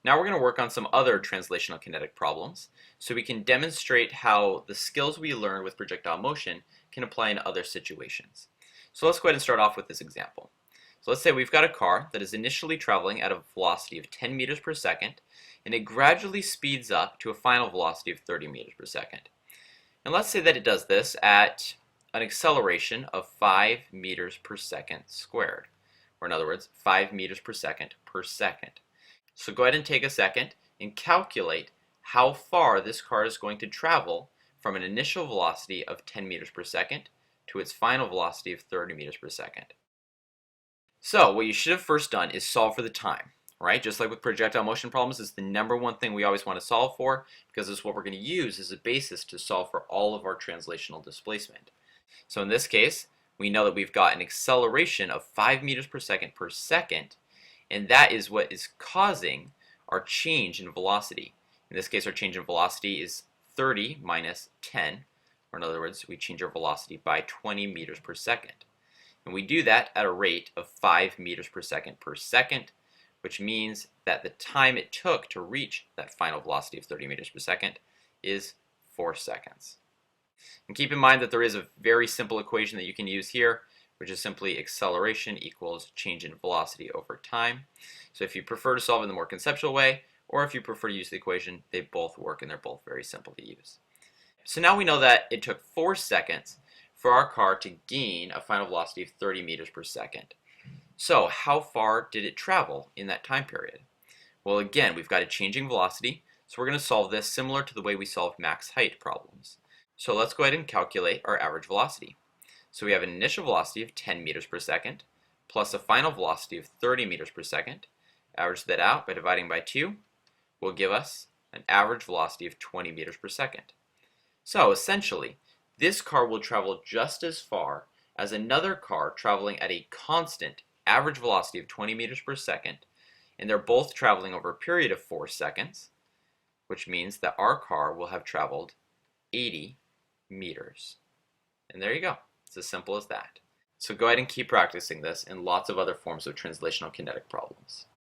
Now we're going to work on some other translational kinetic problems so we can demonstrate how the skills we learn with projectile motion can apply in other situations. So let's go ahead and start off with this example. So let's say we've got a car that is initially traveling at a velocity of 10 meters per second, and it gradually speeds up to a final velocity of 30 meters per second. And let's say that it does this at an acceleration of 5 meters per second squared, or in other words, 5 meters per second per second. So go ahead and take a second and calculate how far this car is going to travel from an initial velocity of 10 meters per second to its final velocity of 30 meters per second. So what you should have first done is solve for the time, right? Just like with projectile motion problems, it's the number one thing we always want to solve for because it's what we're going to use as a basis to solve for all of our translational displacement. So in this case, we know that we've got an acceleration of 5 meters per second, and that is what is causing our change in velocity. In this case, our change in velocity is 30 minus 10, or in other words, we change our velocity by 20 meters per second. And we do that at a rate of 5 meters per second, which means that the time it took to reach that final velocity of 30 meters per second is 4 seconds. And keep in mind that there is a very simple equation that you can use here, which is simply acceleration equals change in velocity over time. So if you prefer to solve in the more conceptual way, or if you prefer to use the equation, they both work and they're both very simple to use. So now we know that it took 4 seconds for our car to gain a final velocity of 30 meters per second. So how far did it travel in that time period? Well, again, we've got a changing velocity, so we're going to solve this similar to the way we solve max height problems. So let's go ahead and calculate our average velocity. So we have an initial velocity of 10 meters per second plus a final velocity of 30 meters per second. Average that out by dividing by 2 will give us an average velocity of 20 meters per second. So essentially, this car will travel just as far as another car traveling at a constant average velocity of 20 meters per second, and they're both traveling over a period of 4 seconds, which means that our car will have traveled 80 meters. And there you go. It's as simple as that. So go ahead and keep practicing this in lots of other forms of translational kinetic problems.